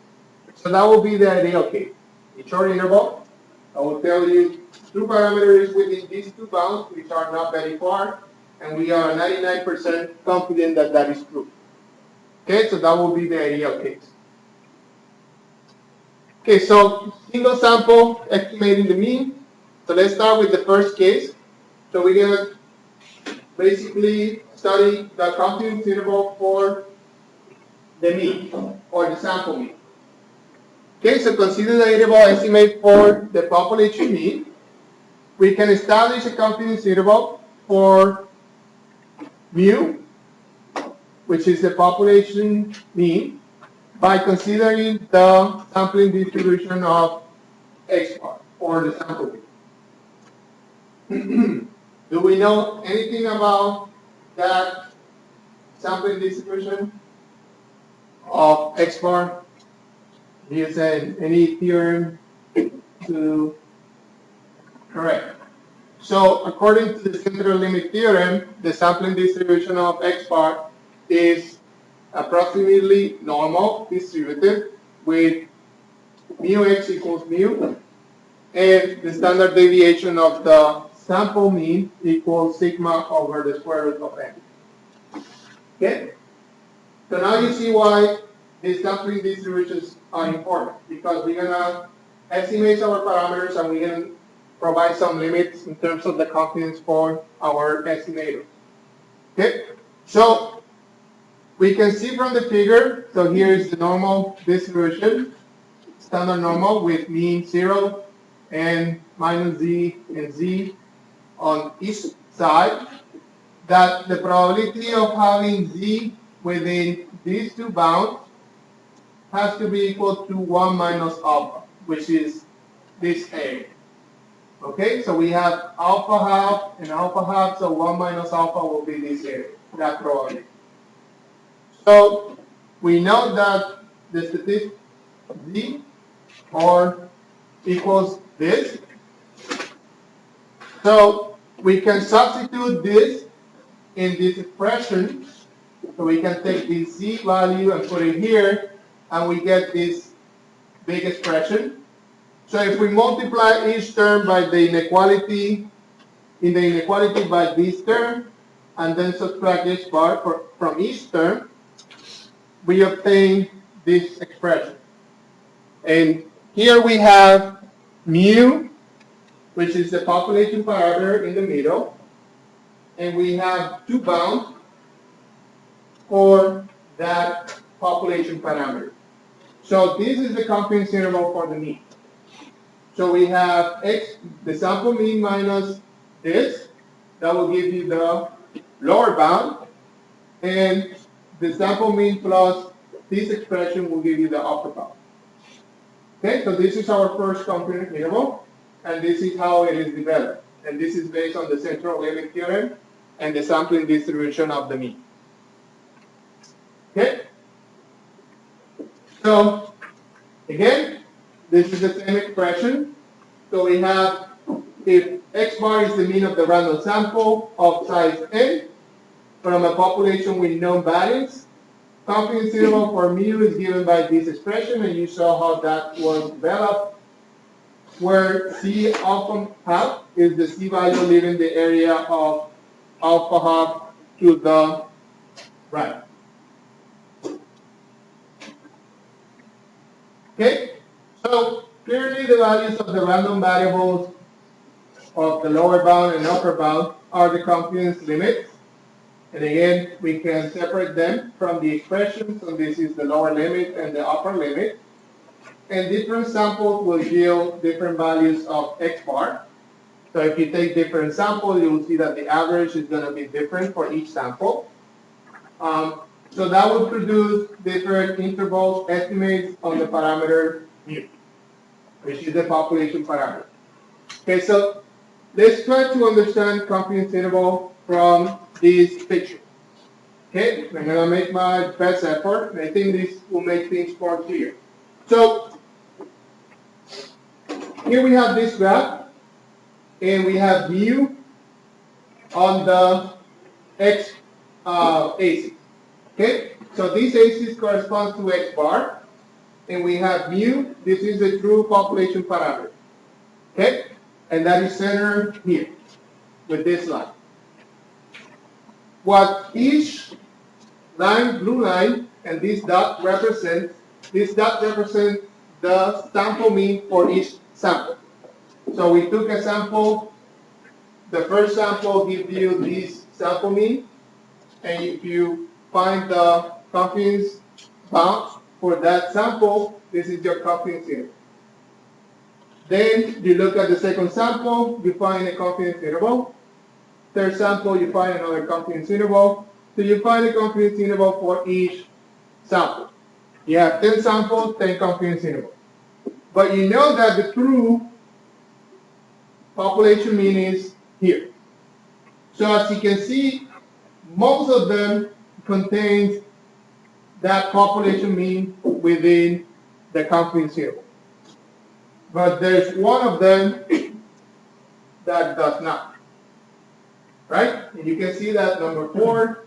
So that will be the ideal case. A short interval, I will tell you true parameter is within these two bounds, which are not very far, and we are 99% confident that that is true. Okay, so that will be the ideal case. Okay, so single sample estimating the mean. So let's start with the first case. So we're going to basically study the confidence interval for the mean or the sample mean. Okay, so consider the interval estimate for the population mean. We can establish a confidence interval for mu, which is the population mean, by considering the sampling distribution of x bar or the sample mean. Do we know anything about that sampling distribution of x bar? Use any theorem to correct. So according to the central limit theorem, the sampling distribution of x bar is approximately normal distributed with mu x equals mu, and the standard deviation of the sample mean equals sigma over the square root of n. Okay? So now you see why these sampling distributions are important, because we're going to estimate our parameters and we're going to provide some limits in terms of the confidence for our estimator. Okay? So we can see from the figure, so here is the normal distribution, standard normal with mean 0 and minus z and z on each side, that the probability of having z within these two bounds has to be equal to 1 minus alpha, which is this area. Okay, so we have alpha half and alpha half, so 1 minus alpha will be this area, that probability. So we know that the statistic z or equals this. So we can substitute this in this expression. So we can take this z value and put it here, and we get this big expression. So if we multiply each term by the inequality, by this term, and then subtract h bar from each term, we obtain this expression. And here we have mu, which is the population parameter in the middle, and we have two bounds for that population parameter. So this is the confidence interval for the mean. So we have x, the sample mean minus this, that will give you the lower bound, and the sample mean plus this expression will give you the upper bound. Okay, so this is our first confidence interval, and this is how it is developed. And this is based on the central limit theorem and the sampling distribution of the mean. Okay? So, again, this is the same expression. So we have, if x bar is the mean of the random sample of size n from a population with known variance, confidence interval for mu is given by this expression, and you saw how that was developed, where C alpha half is the C value leaving the area of alpha half to the right. Okay, so clearly the values of the random variables of the lower bound and upper bound are the confidence limits. And again, we can separate them from the expression. So this is the lower limit and the upper limit. And different samples will yield different values of x bar. So if you take different samples, you will see that the average is going to be different for each sample. So that would produce different interval estimates on the parameter mu, which is the population parameter. Okay, so let's try to understand confidence interval from this picture. Okay, I'm gonna make my best effort, and I think this will make things more clear. So here we have this graph, and we have mu on the x axis. Okay, so this axis corresponds to x bar, and we have mu. This is the true population parameter. Okay, and that is centered here with this line. What each line, blue line, and this dot represents the sample mean for each sample. So we took a sample. The first sample gives you this sample mean, and if you find the confidence bounds for that sample, this is your confidence interval. Then you look at the second sample, you find a confidence interval. Third sample, you find another confidence interval. So you find a confidence interval for each sample. You have 10 samples, 10 confidence intervals. But you know that the true population mean is here. So as you can see, most of them contains that population mean within the confidence interval. But there's one of them that does not. Right? And you can see that number 4,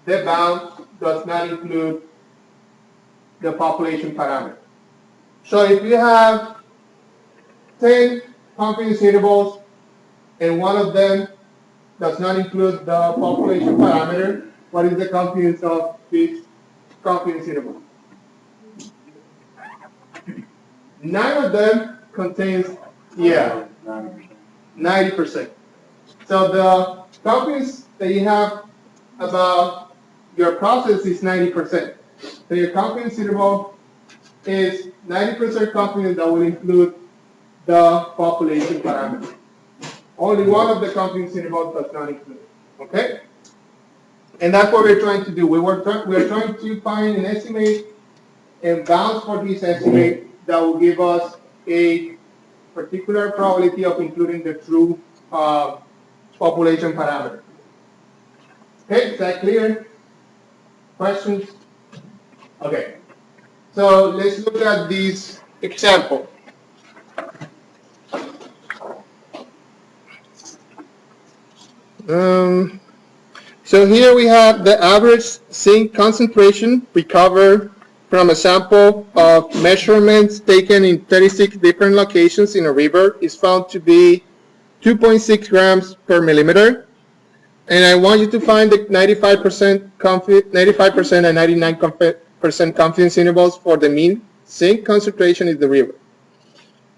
the bound does not include the population parameter. So if you have 10 confidence intervals and one of them does not include the population parameter, what is the confidence of this confidence interval? 9 of them contains, 90%. So the confidence that you have about your process is 90%. So your confidence interval is 90% confidence that will include the population parameter. Only one of the confidence intervals does not include it. Okay? And that's what we're trying to do. We're trying to find an estimate and bounds for this estimate that will give us a particular probability of including the true population parameter. Okay, is that clear? Questions? Okay. So let's look at this example. So here we have the average zinc concentration recovered from a sample of measurements taken in 36 different locations in a river is found to be 2.6 grams per millimeter. And I want you to find the 95% and 99% confidence intervals for the mean zinc concentration in the river.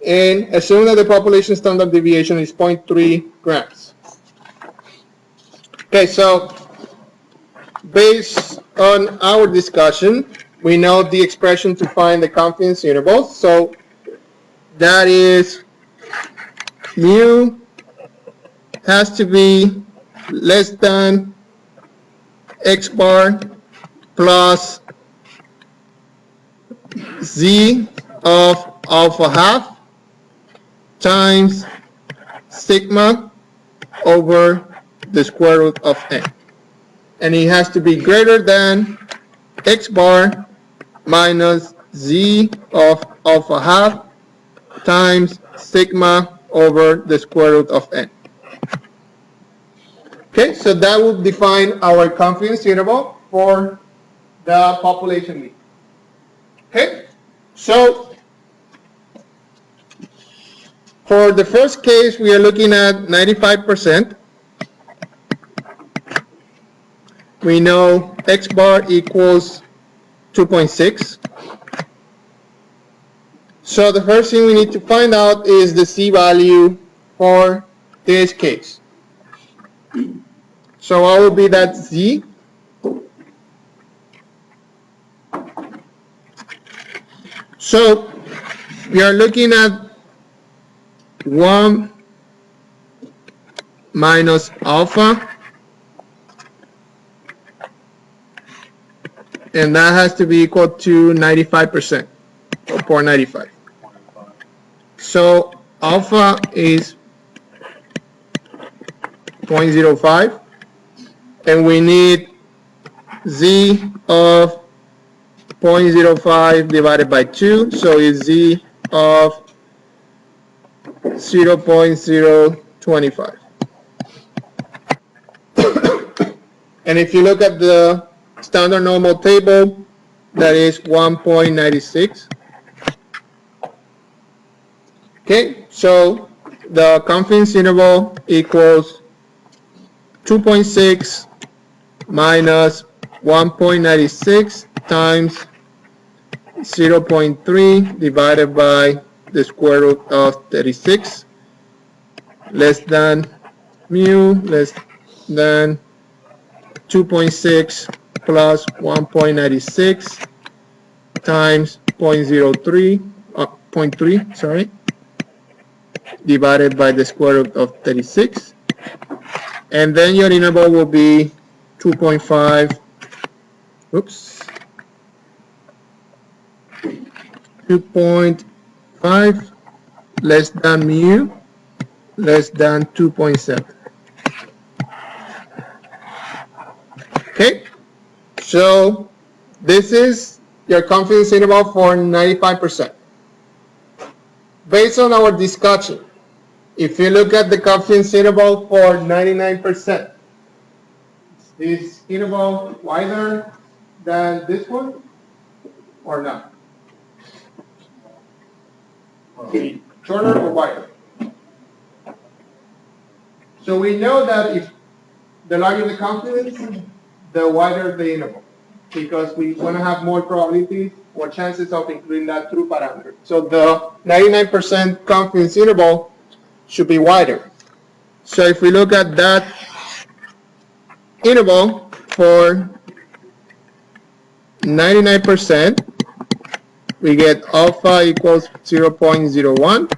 And assume that the population standard deviation is 0.3 grams. Okay, so based on our discussion, we know the expression to find the confidence intervals. So that is mu has to be less than x bar plus z of alpha half times sigma over the square root of n. And it has to be greater than x bar minus z of alpha half times sigma over the square root of n. Okay, so that will define our confidence interval for the population mean. Okay, so for the first case, we are looking at 95%. We know x bar equals 2.6. So the first thing we need to find out is the z value for this case. So what will be that z? So we are looking at 1 minus alpha and that has to be equal to 95%, or 0.95. So alpha is 0.05, and we need z of 0.05 divided by 2, so it's z of 0.025. And if you look at the standard normal table, that is 1.96. Okay, so the confidence interval equals 2.6 minus 1.96 times 0.3 divided by the square root of 36, less than mu, less than 2.6 plus 1.96 times 0.3, sorry, divided by the square root of 36. And then your interval will be 2.5, oops, 2.5 less than mu, less than 2.7. Okay, so this is your confidence interval for 95%. Based on our discussion, if you look at the confidence interval for 99%, is this interval wider than this one or not? Shorter or wider? So we know that if the larger the confidence, the wider the interval, because we want to have more probabilities or chances of including that true parameter. So the 99% confidence interval should be wider. So if we look at that interval for 99%, we get alpha equals 0.01.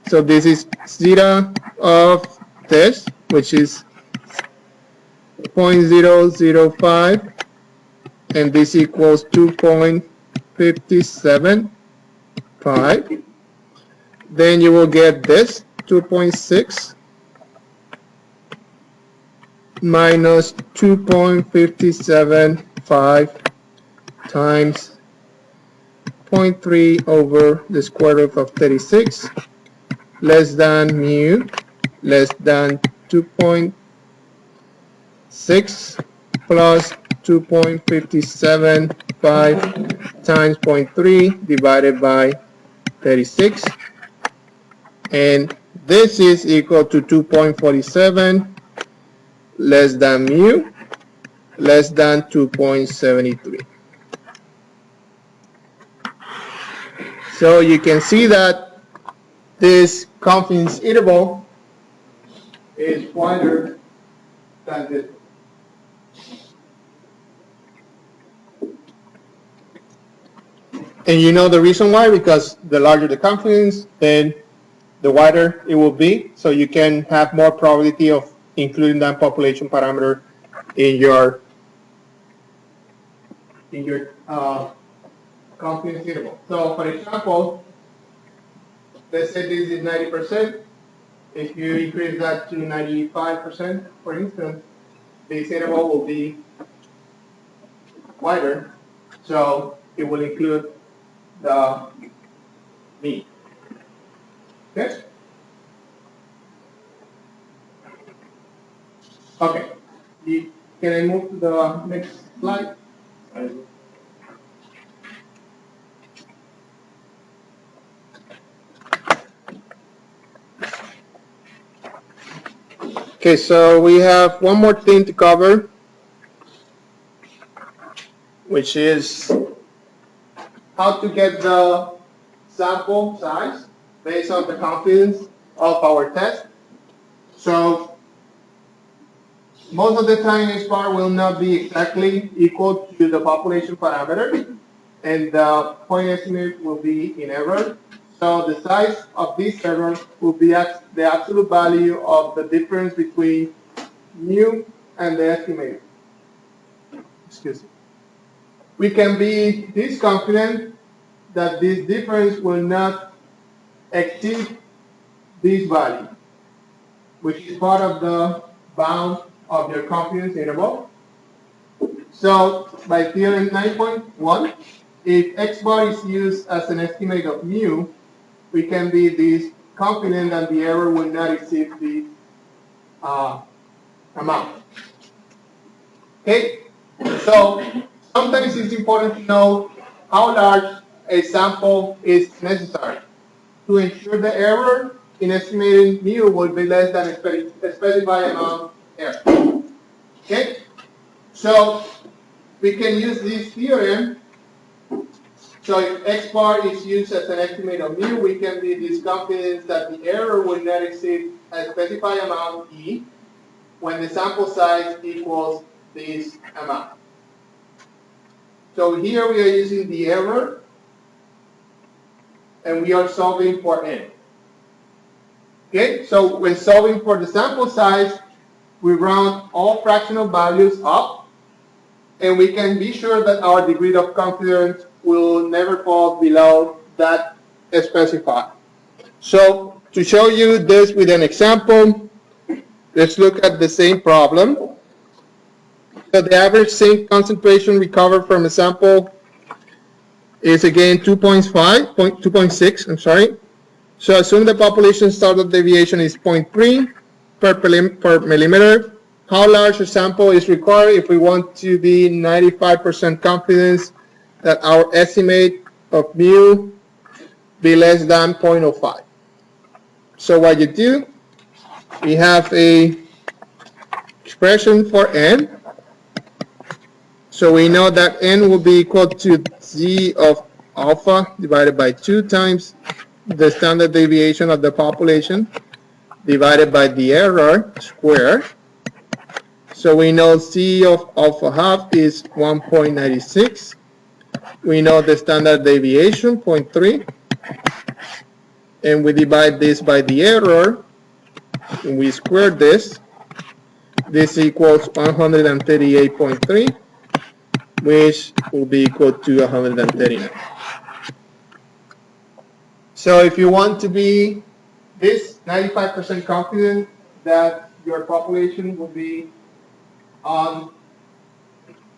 So this is zeta of this, which is 0.005, and this equals 2.575. Then you will get this 2.6 minus 2.575 times 0.3 over the square root of 36, less than mu, less than 2.6 plus 2.575 times 0.3 divided by 36, and this is equal to 2.47 less than mu, less than 2.73. So you can see that this confidence interval is wider than this. And you know the reason why? Because the larger the confidence, then the wider it will be. So you can have more probability of including that population parameter in your confidence interval. So for example, let's say this is 90%. If you increase that to 95%, for instance, this interval will be wider, so it will include the mean. Okay? Okay. Can I move to the next slide? Okay, so we have one more thing to cover, which is how to get the sample size based on the confidence of our test. So most of the time H bar will not be exactly equal to the population parameter, and the point estimate will be in error. So the size of this error will be the absolute value of the difference between mu and the estimated. Excuse me. we can be this confident that this difference will not exceed this value, which is part of the bound of your confidence interval. So by theorem 9.1, if x bar is used as an estimate of mu, we can be this confident that the error will not exceed the amount. Okay, so sometimes it's important to know how large a sample is necessary to ensure the error in estimating mu will be less than a specified amount error. Okay, so we can use this theorem. So if x bar is used as an estimate of mu, we can be this confident that the error will not exceed a specified amount e when the sample size equals this amount. So here we are using the error and we are solving for n. Okay, so when solving for the sample size, we round all fractional values up and we can be sure that our degree of confidence will never fall below that specified. So to show you this with an example, let's look at the same problem. So the average zinc concentration recovered from a sample is again 2.6, I'm sorry. So assume the population standard deviation is 0.3 per millimeter. How large a sample is required if we want to be 95% confidence that our estimate of mu be less than 0.05. So what you do, we have a expression for n. So we know that n will be equal to z of alpha divided by 2 times the standard deviation of the population divided by the error squared. So we know z of alpha half is 1.96. We know the standard deviation, 0.3. And we divide this by the error, and we square this. This equals 138.3, which will be equal to 139. So if you want to be this 95% confident that your population will be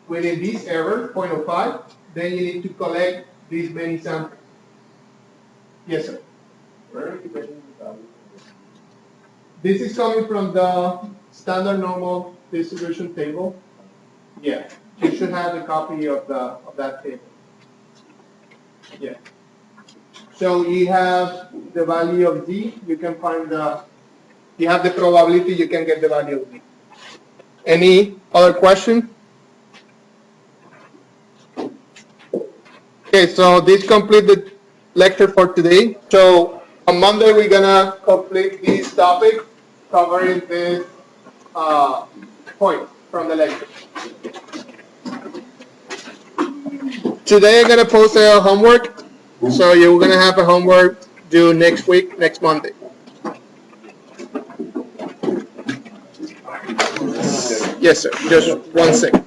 within this error, 0.05, then you need to collect these many samples. Yes, sir. Where are you getting the value? This is coming from the standard normal distribution table. Yeah, you should have a copy of that table. Yeah. So you have the value of z. You can find you have the probability. You can get the value of z. Any other question? Okay, so this completes the lecture for today. So on Monday we're gonna complete this topic covering this point from the lecture. Today I'm gonna post a homework, so you're gonna have a homework due next week, next Monday. Yes, sir. Just 1 second.